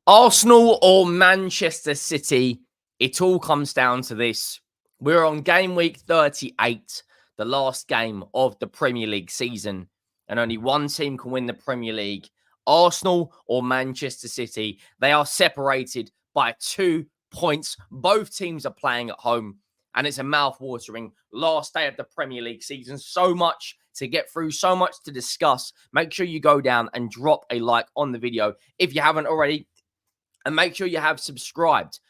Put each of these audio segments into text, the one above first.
Arsenal or Manchester City, it all comes down to this. We're on game week 38, the last game of the Premier League season, and only one team can win the Premier League. Arsenal or Manchester City, they are separated by 2 points. Both teams are playing at home, and it's a mouth-watering last day of the Premier League season. So much to get through, so much to discuss. Make sure you go down and drop a like on the video if you haven't already. And make sure you have subscribed.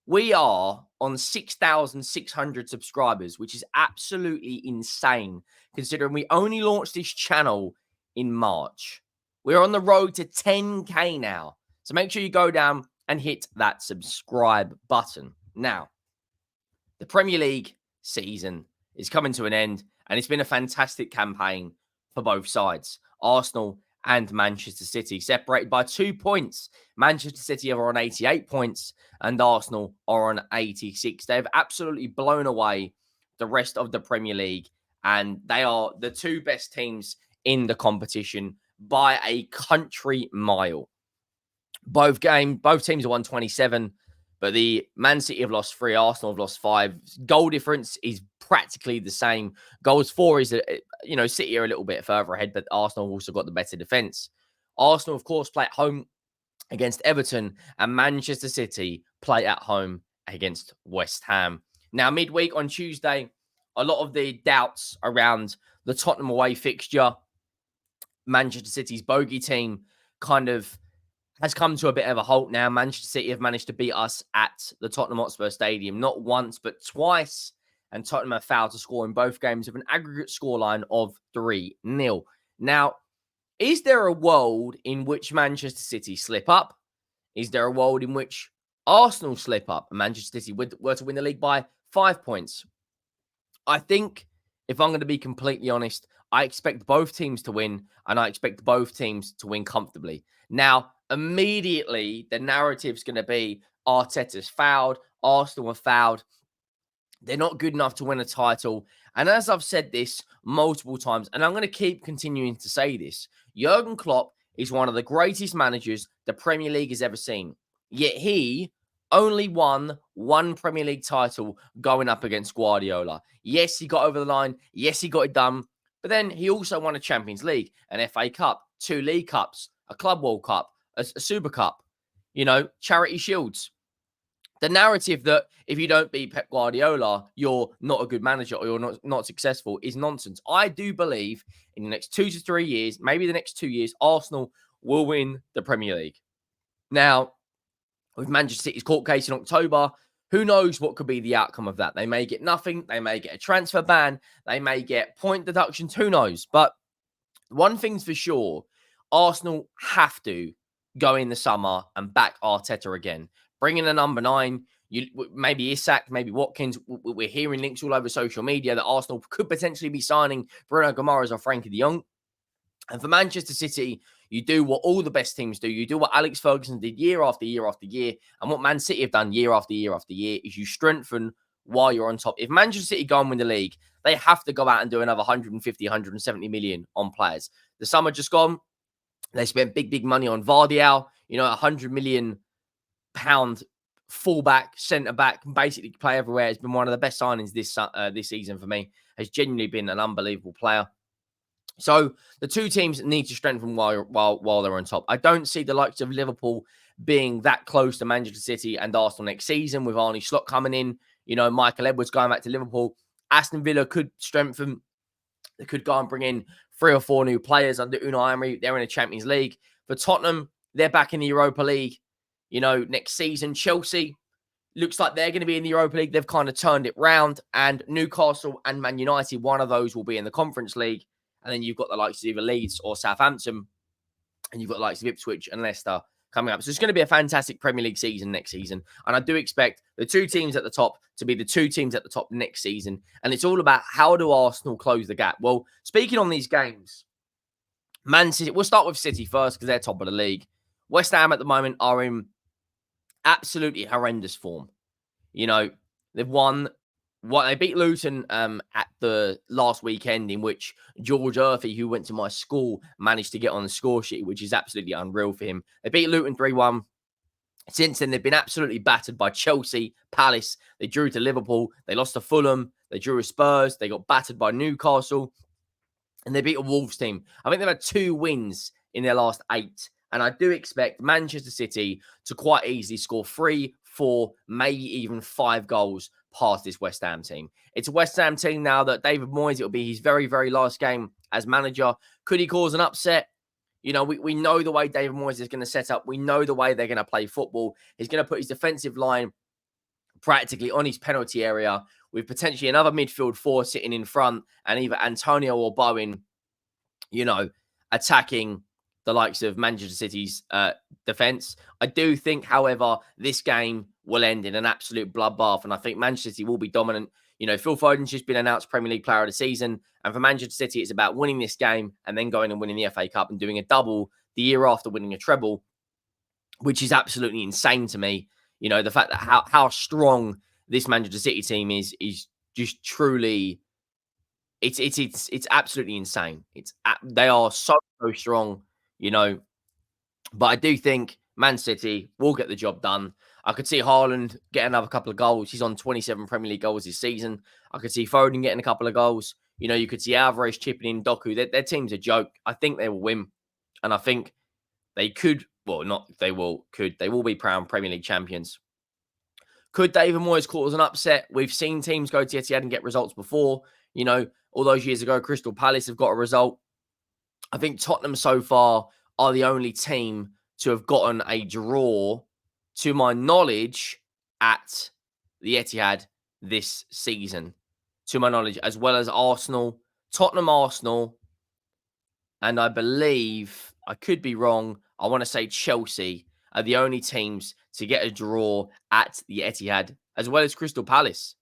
We are on 6,600 subscribers, which is absolutely insane considering we only launched this channel in March. We're on the road to 10K now. So make sure you go down and hit that subscribe button. Now, the Premier League season is coming to an end, and it's been a fantastic campaign for both sides. Arsenal and Manchester City, separated by 2 points. Manchester City are on 88 points and Arsenal are on 86. They've absolutely blown away the rest of the Premier League, and they are the two best teams in the competition by a country mile. Both teams are 127, but the Man City have lost 3, Arsenal have lost 5. Goal difference is practically the same. Goals for is, City are a little bit further ahead, but Arsenal have also got the better defense. Arsenal, of course, play at home against Everton, and Manchester City play at home against West Ham. Now, midweek on Tuesday, a lot of the doubts around the Tottenham away fixture, Manchester City's bogey team, kind of has come to a bit of a halt now. Manchester City have managed to beat us at the Tottenham Hotspur Stadium, not once, but twice. And Tottenham have failed to score in both games with an aggregate scoreline of 3-0. Now, is there a world in which Manchester City slip up? Is there a world in which Arsenal slip up and Manchester City were to win the league by 5 points? I think, if I'm going to be completely honest, I expect both teams to win, and I expect both teams to win comfortably. Now, immediately, the narrative's going to be Arteta's fouled, Arsenal are fouled. They're not good enough to win a title. And as I've said this multiple times, and I'm going to keep continuing to say this, Jurgen Klopp is one of the greatest managers the Premier League has ever seen. Yet he only won 1 Premier League title going up against Guardiola. Yes, he got over the line. Yes, he got it done. But then he also won a Champions League, an FA Cup, 2 League Cups, a Club World Cup, a Super Cup, Charity Shields. The narrative that if you don't beat Pep Guardiola, you're not a good manager or you're not successful is nonsense. I do believe in the next 2 to 3 years, maybe the next 2 years, Arsenal will win the Premier League. Now, with Manchester City's court case in October, who knows what could be the outcome of that? They may get nothing. They may get a transfer ban. They may get point deductions. Who knows? But one thing's for sure, Arsenal have to go in the summer and back Arteta again. Bring in a number 9. Maybe Isak, maybe Watkins. We're hearing links all over social media that Arsenal could potentially be signing Bruno Guimaraes or Frankie de Jong. And for Manchester City, you do what all the best teams do. You do what Alex Ferguson did year after year after year. And what Man City have done year after year after year is you strengthen while you're on top. If Manchester City go and win the league, they have to go out and do another 150, 170 million on players. The summer just gone, they spent big money on Vardial, £100 million fullback, centre-back, basically play everywhere. Has been one of the best signings this season for me. Has genuinely been an unbelievable player. So the two teams need to strengthen while they're on top. I don't see the likes of Liverpool being that close to Manchester City and Arsenal next season with Arne Slot coming in. Michael Edwards going back to Liverpool. Aston Villa could strengthen. They could go and bring in 3 or 4 new players under Unai Emery. They're in the Champions League. For Tottenham, they're back in the Europa League. Next season, Chelsea looks like they're going to be in the Europa League. They've kind of turned it round. And Newcastle and Man United, one of those will be in the Conference League. And then you've got the likes of either Leeds or Southampton. And you've got the likes of Ipswich and Leicester coming up. So it's going to be a fantastic Premier League season next season. And I do expect the 2 teams at the top to be the 2 teams at the top next season. And it's all about how do Arsenal close the gap? Well, speaking on these games, Man City, we'll start with City first because they're top of the league. West Ham at the moment are in absolutely horrendous form. They've won. They beat Luton at the last weekend, in which George Urphy, who went to my school, managed to get on the score sheet, which is absolutely unreal for him. They beat Luton 3-1. Since then, they've been absolutely battered by Chelsea, Palace. They drew to Liverpool. They lost to Fulham. They drew with Spurs. They got battered by Newcastle. And they beat a Wolves team. I think they've had 2 wins in their last 8. And I do expect Manchester City to quite easily score 3, 4, maybe even 5 goals past this West Ham team. It's a West Ham team now that David Moyes, it'll be his very, very last game as manager. Could he cause an upset? You know, we know the way David Moyes is going to set up. We know the way they're going to play football. He's going to put his defensive line practically on his penalty area with potentially another midfield 4 sitting in front and either Antonio or Bowen, you know, attacking the likes of Manchester City's defence. I do think, however, this game will end in an absolute bloodbath, and I think Manchester City will be dominant. You know, Phil Foden's just been announced Premier League Player of the Season, and for Manchester City, it's about winning this game and then going and winning the FA Cup and doing a double the year after winning a treble, which is absolutely insane to me. You know, the fact that how strong this Manchester City team is just truly, it's absolutely insane. They are so strong, you know. But I do think Man City will get the job done. I could see Haaland get another couple of goals. He's on 27 Premier League goals this season. I could see Foden getting a couple of goals. You know, you could see Alvarez chipping in Doku. Their team's a joke. I think they will win. And I think they could, well, not they will, they will be proud Premier League champions. Could David Moyes cause an upset? We've seen teams go to Etihad and get results before. You know, all those years ago, Crystal Palace have got a result. I think Tottenham so far are the only team to have gotten a draw, to my knowledge, at the Etihad this season. To my knowledge, as well as Arsenal, Tottenham, Arsenal, and I believe, I could be wrong, I want to say Chelsea are the only teams to get a draw at the Etihad, as well as Crystal Palace.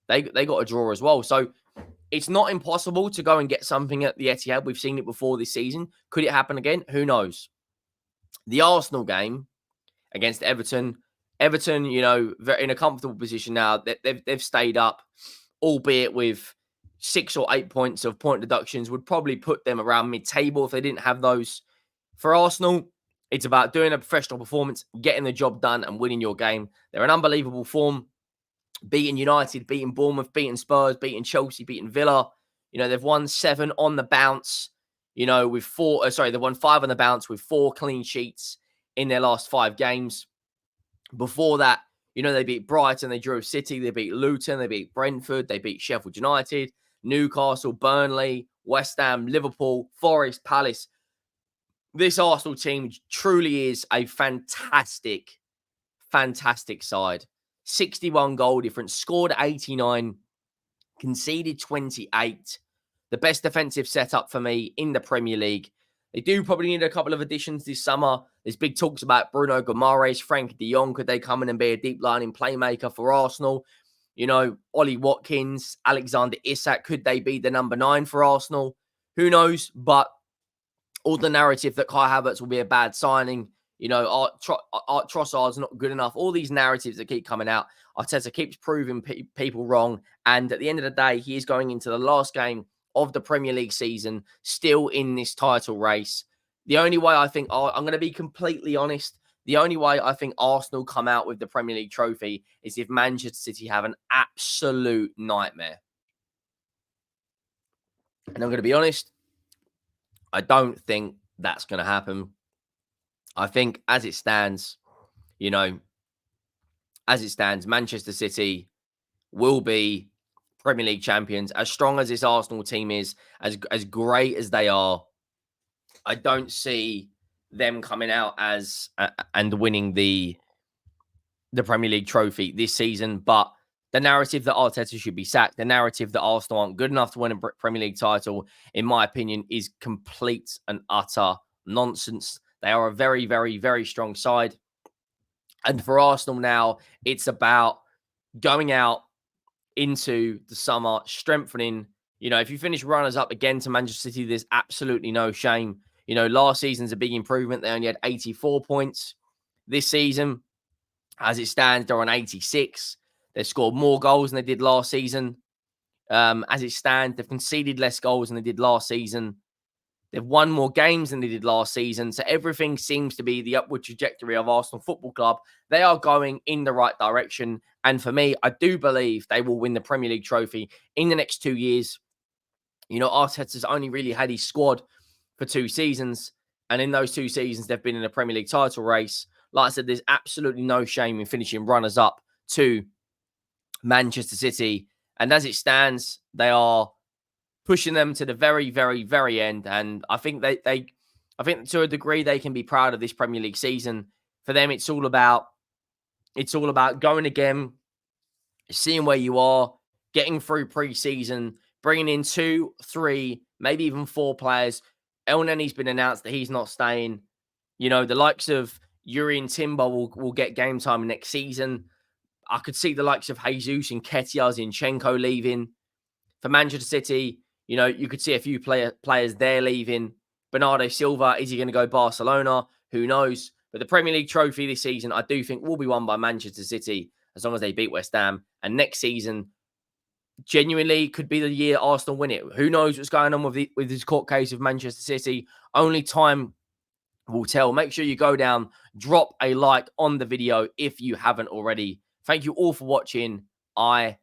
They got a draw as well. So it's not impossible to go and get something at the Etihad. We've seen it before this season. Could it happen again? Who knows? The Arsenal game against Everton. Everton, you know, in a comfortable position now. They've stayed up, albeit with 6 or 8 points of point deductions, would probably put them around mid-table if they didn't have those. For Arsenal, it's about doing a professional performance, getting the job done and winning your game. They're in unbelievable form. Beating United, beating Bournemouth, beating Spurs, beating Chelsea, beating Villa. You know, they've won 7 on the bounce, you know, with 4, they've won 5 on the bounce with 4 clean sheets in their last 5 games. Before that, you know, they beat Brighton, they drew City, they beat Luton, they beat Brentford, they beat Sheffield United, Newcastle, Burnley, West Ham, Liverpool, Forest, Palace. This Arsenal team truly is a fantastic, fantastic side. 61 goal difference, scored 89, conceded 28. The best defensive setup for me in the Premier League. They do probably need a couple of additions this summer. There's big talks about Bruno Guimaraes, Frank de Jong. Could they come in and be a deep lining playmaker for Arsenal? You know, Ollie Watkins, Alexander Isak. Could they be the number 9 for Arsenal? Who knows? But all the narrative that Kai Havertz will be a bad signing, you know, Trossard's not good enough. All these narratives that keep coming out. Arteta keeps proving people wrong. And at the end of the day, he is going into the last game of the Premier League season, still in this title race. The only way I think, I'm going to be completely honest, the only way I think Arsenal come out with the Premier League trophy is if Manchester City have an absolute nightmare. And I'm going to be honest, I don't think that's going to happen. I think as it stands, you know, Manchester City will be Premier League champions. As strong as this Arsenal team is, as great as they are, I don't see them coming out as and winning the Premier League trophy this season. But the narrative that Arteta should be sacked, the narrative that Arsenal aren't good enough to win a Premier League title, in my opinion, is complete and utter nonsense. They are a very, very, very strong side. And for Arsenal now, it's about going out into the summer, strengthening. You know, if you finish runners up again to Manchester City, there's absolutely no shame. You know, last season's a big improvement. They only had 84 points. This season, as it stands, they're on 86. They've scored more goals than they did last season. As it stands, they've conceded less goals than they did last season. They've won more games than they did last season. So everything seems to be the upward trajectory of Arsenal Football Club. They are going in the right direction. And for me, I do believe they will win the Premier League trophy in the next 2 years. You know, Arteta's only really had his squad for 2 seasons. And in those 2 seasons, they've been in a Premier League title race. Like I said, there's absolutely no shame in finishing runners-up to Manchester City. And as it stands, they are pushing them to the very, very, very end. And I think I think to a degree they can be proud of this Premier League season. For them, it's all about going again, seeing where you are, getting through pre-season, bringing in 2, 3, maybe even 4 players. Elneny's been announced that he's not staying. You know, the likes of Yuri and Timber will get game time next season. I could see the likes of Jesus and Ketia, Zinchenko leaving. For Manchester City, you know, you could see a few players there leaving. Bernardo Silva, is he going to go Barcelona? Who knows? But the Premier League trophy this season, I do think will be won by Manchester City as long as they beat West Ham. And next season, genuinely could be the year Arsenal win it. Who knows what's going on with this court case of Manchester City? Only time will tell. Make sure you go down, drop a like on the video if you haven't already. Thank you all for watching. I